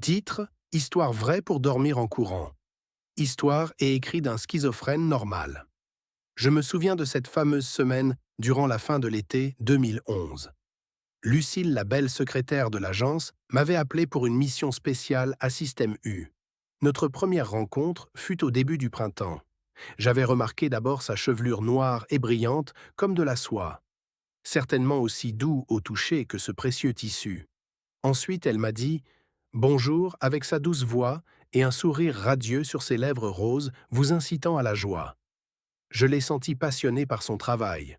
Titre: Histoire vraie pour dormir en courant. Histoire et écrit d'un schizophrène normal. Je me souviens de cette fameuse semaine durant la fin de l'été 2011. Lucille, la belle secrétaire de l'agence, m'avait appelé pour une mission spéciale à Système U. Notre première rencontre fut au début du printemps. J'avais remarqué d'abord sa chevelure noire et brillante comme de la soie, certainement aussi doux au toucher que ce précieux tissu. Ensuite, elle m'a dit « Bonjour » avec sa douce voix et un sourire radieux sur ses lèvres roses vous incitant à la joie. Je l'ai sentie passionnée par son travail,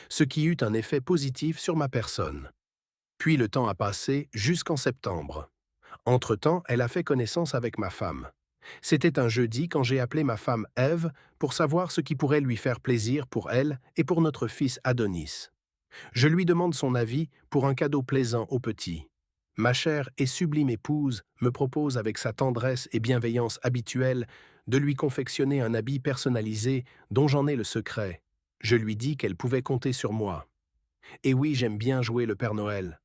ce qui eut un effet positif sur ma personne. Puis le temps a passé jusqu'en septembre. Entre-temps, elle a fait connaissance avec ma femme. C'était un jeudi quand j'ai appelé ma femme Ève pour savoir ce qui pourrait lui faire plaisir pour elle et pour notre fils Adonis. Je lui demande son avis pour un cadeau plaisant au petit. Ma chère et sublime épouse me propose avec sa tendresse et bienveillance habituelle de lui confectionner un habit personnalisé dont j'en ai le secret. Je lui dis qu'elle pouvait compter sur moi. Et oui, j'aime bien jouer le Père Noël.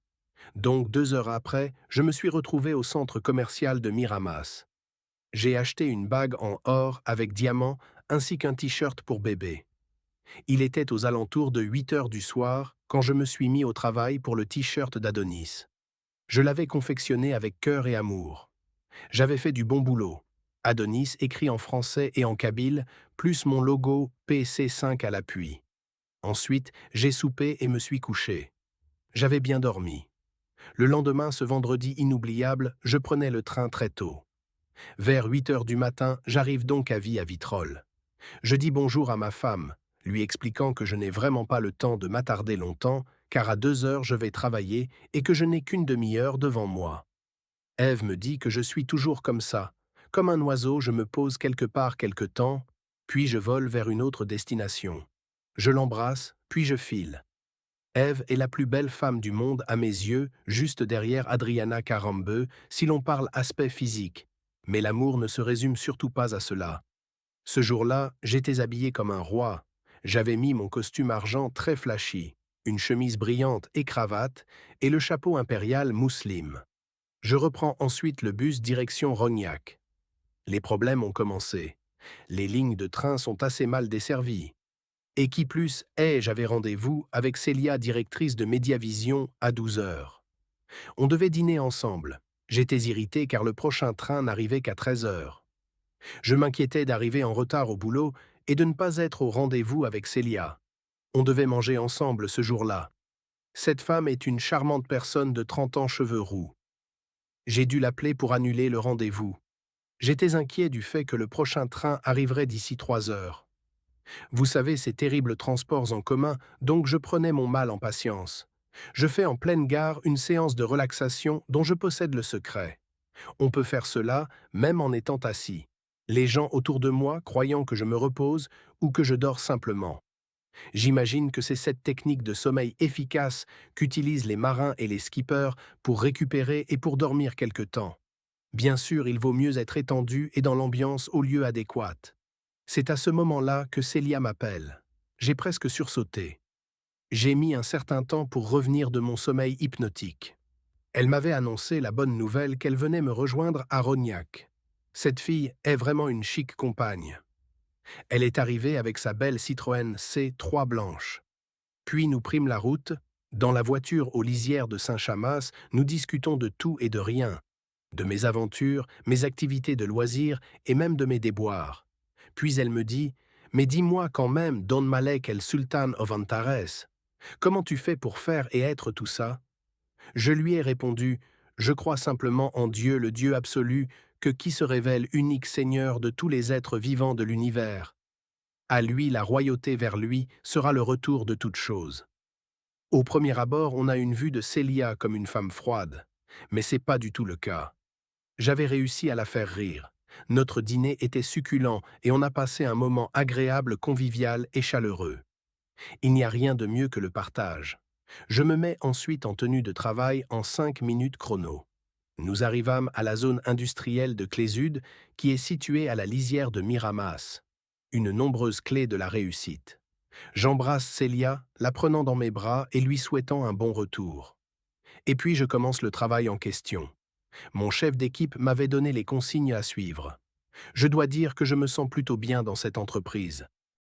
Donc 2 heures après, je me suis retrouvé au centre commercial de Miramas. J'ai acheté une bague en or avec diamant ainsi qu'un t-shirt pour bébé. Il était aux alentours de 8 heures du soir quand je me suis mis au travail pour le t-shirt d'Adonis. Je l'avais confectionné avec cœur et amour. J'avais fait du bon boulot. Adonis écrit en français et en kabyle, plus mon logo PC5 à l'appui. Ensuite, j'ai soupé et me suis couché. J'avais bien dormi. Le lendemain, ce vendredi inoubliable, je prenais le train très tôt. Vers 8 heures du matin, j'arrive donc à Vie à Vitrolles. Je dis bonjour à ma femme, lui expliquant que je n'ai vraiment pas le temps de m'attarder longtemps, car à 2 heures je vais travailler et que je n'ai qu'une demi-heure devant moi. Ève me dit que je suis toujours comme ça. Comme un oiseau, je me pose quelque part quelque temps, puis je vole vers une autre destination. Je l'embrasse, puis je file. Ève est la plus belle femme du monde à mes yeux, juste derrière Adriana Carambeu, si l'on parle aspect physique. Mais l'amour ne se résume surtout pas à cela. Ce jour-là, j'étais habillé comme un roi. J'avais mis mon costume argent très flashy, une chemise brillante et cravate, et le chapeau impérial mousseline. Je reprends ensuite le bus direction Rognac. Les problèmes ont commencé. Les lignes de train sont assez mal desservies. Et qui plus est, j'avais rendez-vous avec Célia, directrice de Mediavision, à 12 heures. On devait dîner ensemble. J'étais irrité car le prochain train n'arrivait qu'à 13 heures. Je m'inquiétais d'arriver en retard au boulot et de ne pas être au rendez-vous avec Célia. On devait manger ensemble ce jour-là. Cette femme est une charmante personne de 30 ans, cheveux roux. J'ai dû l'appeler pour annuler le rendez-vous. J'étais inquiet du fait que le prochain train arriverait d'ici 3 heures. Vous savez, ces terribles transports en commun, donc je prenais mon mal en patience. Je fais en pleine gare une séance de relaxation dont je possède le secret. On peut faire cela même en étant assis. Les gens autour de moi croyant que je me repose ou que je dors simplement. J'imagine que c'est cette technique de sommeil efficace qu'utilisent les marins et les skippers pour récupérer et pour dormir quelque temps. Bien sûr, il vaut mieux être étendu et dans l'ambiance au lieu adéquat. C'est à ce moment-là que Célia m'appelle. J'ai presque sursauté. J'ai mis un certain temps pour revenir de mon sommeil hypnotique. Elle m'avait annoncé la bonne nouvelle qu'elle venait me rejoindre à Rognac. Cette fille est vraiment une chic compagne. Elle est arrivée avec sa belle Citroën C3 blanche. Puis nous prîmes la route. Dans la voiture aux lisières de Saint-Chamas, nous discutons de tout et de rien. De mes aventures, mes activités de loisirs et même de mes déboires. Puis elle me dit « Mais dis-moi quand même, Don Malek el Sultan of Antares, comment tu fais pour faire et être tout ça ?» Je lui ai répondu « Je crois simplement en Dieu, le Dieu absolu, que qui se révèle unique Seigneur de tous les êtres vivants de l'univers. À lui, la royauté vers lui sera le retour de toutes choses. » Au premier abord, on a une vue de Célia comme une femme froide, mais c'est pas du tout le cas. J'avais réussi à la faire rire. Notre dîner était succulent et on a passé un moment agréable, convivial et chaleureux. Il n'y a rien de mieux que le partage. Je me mets ensuite en tenue de travail en 5 minutes chrono. Nous arrivâmes à la zone industrielle de Clésude, qui est située à la lisière de Miramas, une nombreuse clé de la réussite. J'embrasse Célia, la prenant dans mes bras et lui souhaitant un bon retour. Et puis je commence le travail en question. Mon chef d'équipe m'avait donné les consignes à suivre. Je dois dire que je me sens plutôt bien dans cette entreprise.